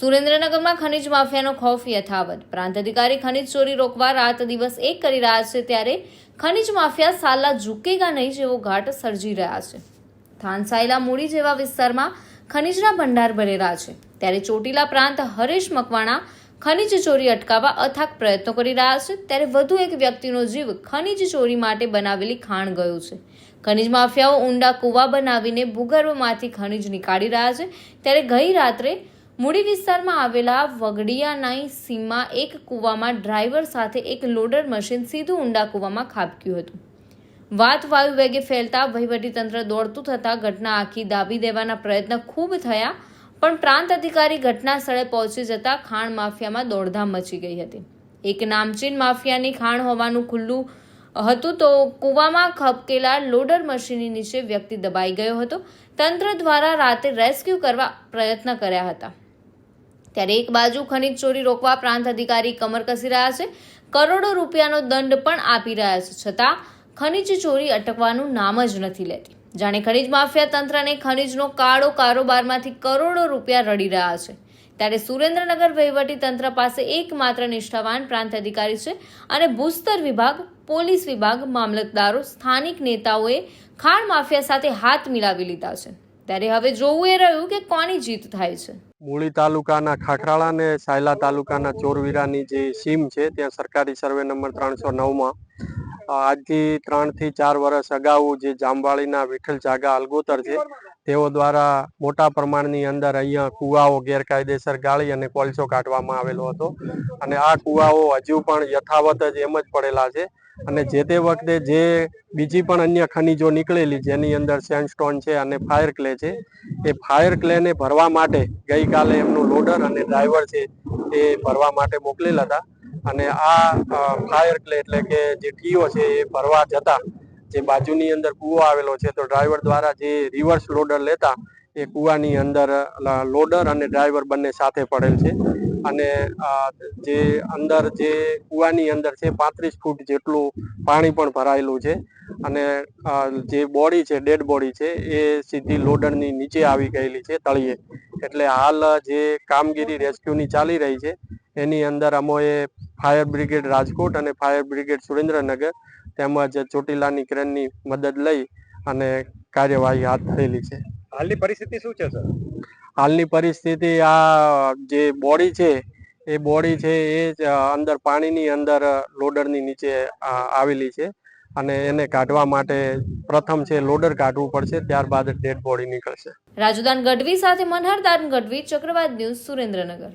સુરેન્દ્રનગરમાં ખનીજ માફિયાનો ખૌફ યથાવત. પ્રાંત અધિકારી ખનીજ ચોરી રોકવા રાત દિવસ એક કરી રહ્યા છે, ત્યારે ખનીજ માફિયા સાલા ઝૂકેગા નહીં જેવો ઘાટ સર્જી રહ્યા છે. થાનસાઈલા મૂડી જેવા વિસ્તારમાં ખનીજના ભંડાર ભરેલા છે, ત્યારે ચોટીલા પ્રાંત હરેશ મકવાણા ખનીજ ચોરી અટકાવવા અથાગ પ્રયત્નો કરી રહ્યા છે. ત્યારે વધુ એક વ્યક્તિનો જીવ ખનીજ ચોરી માટે બનાવેલી ખાણ ગયો છે. ખનીજ માફિયાઓ ઊંડા કૂવા બનાવીને ભૂગર્ભમાંથી ખનીજ નીકાળી રહ્યા છે. ત્યારે ગઈ રાત્રે મૂડી વિસ્તારમાં આવેલા વગડિયાનાઈ સીમમાં એક કૂવામાં ડ્રાઈવર સાથે એક લોડર મશીન સીધું ઊંડા કૂવામાં ખાબક્યું હતું. વાત વાયુ વેગે ફેલતા વહીવટીતંત્ર દોડતું થતાં ઘટના આખી દાબી દેવાના પ્રયત્ન ખૂબ થયા, પણ પ્રાંત અધિકારી ઘટના સ્થળે પહોંચી જતા ખાણ માફિયામાં દોડધામ મચી ગઈ હતી. એક નામચીન માફિયાની ખાણ હોવાનું ખુલ્લું હતું તો કૂવામાં ખબકેલા લોડર મશીનની નીચે વ્યક્તિ દબાઈ ગયો હતો. તંત્ર દ્વારા રાતે રેસ્ક્યુ કરવા પ્રયત્ન કર્યા હતા. ત્યારે એક બાજુ ખનીજ ચોરી રોકવા પ્રાંત અધિકારી કમર કસી રહ્યા છે, કરોડો રૂપિયાનો દંડ પણ આપી રહ્યા છે, છતાં ખનીજ ચોરી અટકવાનું નામ જ નથી લેતી. જાણે ખનીજ માફિયા તંત્રને ખનીજનો કાળો કારોબારમાંથી કરોડો રૂપિયા રડી રહ્યા છે. ત્યારે સુરેન્દ્રનગર વહીવટી તંત્ર પાસે એકમાત્ર નિષ્ઠાવાન પ્રાંત અધિકારી છે અને ભૂસ્તર વિભાગ, પોલીસ વિભાગ, મામલતદારો, સ્થાનિક નેતાઓએ ખાણ માફિયા સાથે હાથ મિલાવી લીધા છે. ત્યારે હવે જોવું એ રહ્યું કે કોની જીત થાય છે. મૂળી તાલુકાના ખાખરાળા અને સાયલા તાલુકાના ચોરવીરાની જે સીમ છે ત્યાં સરકારી સર્વે નંબર 309માં આજથી 3 થી 4 વર્ષ અગાઉ જે જામવાળીના વિઠ્ઠલ જાગા અલગોતર છે તેઓ દ્વારા મોટા પ્રમાણની અંદર અહીંયા કુવાઓ ગેરકાયદેસર ગાળી અને કોલસો કાઢવામાં આવેલો હતો અને આ કુવાઓ હજુ પણ યથાવત જ એમ જ પડેલા છે. અને જે તે વખતે જે બીજી પણ અન્ય ખનીજો નીકળેલી જેની અંદર સેન્ડસ્ટોન છે અને ફાયર ક્લે છે, એ ફાયર ક્લેને ભરવા માટે ગઈકાલે એમનું લોડર અને ડ્રાઈવર છે એ ભરવા માટે મોકલેલા હતા. અને આ ફાયર ક્લે એટલે કે જે ટીઓ છે એ ભરવા જતા જે બાજુની અંદર કૂવો આવેલો છે તો ડ્રાઈવર દ્વારા જે રિવર્સ લોડર લેતા એ કૂવાની અંદર લોડર અને ડ્રાઈવર બંને સાથે પડેલ છે. અને જે અંદર જે કૂવાની અંદર છે 35 ફૂટ જેટલું પાણી પણ ભરાયેલું છે અને જે બોડી છે, ડેડ બોડી છે એ સીધી લોડરની નીચે આવી ગયેલી છે તળિયે. એટલે હાલ જે કામગીરી રેસ્ક્યુની ચાલી રહી છે એની અંદર અમોએ ફાયર બ્રિગેડ રાજકોટ અને ફાયર બ્રિગેડ સુરેન્દ્રનગર તેમજ ચોટીલાની ક્રેનની મદદ લઈ અને કાર્યવાહી હાથ ધરેલી છે. હાલની પરિસ્થિતિ શું છે સર? હાલની પરિસ્થિતિ આ જે બોડી છે એ બોડી છે એ અંદર પાણીની અંદર લોડરની નીચે આવેલી છે અને એને કાઢવા માટે પ્રથમ છે લોડર કાઢવું પડશે, ત્યારબાદ ડેડ બોડી નીકળશે. રાજુદાન ગઢવી સાથે મનહરદાન ગઢવી, ચક્રવાત ન્યૂઝ, સુરેન્દ્રનગર.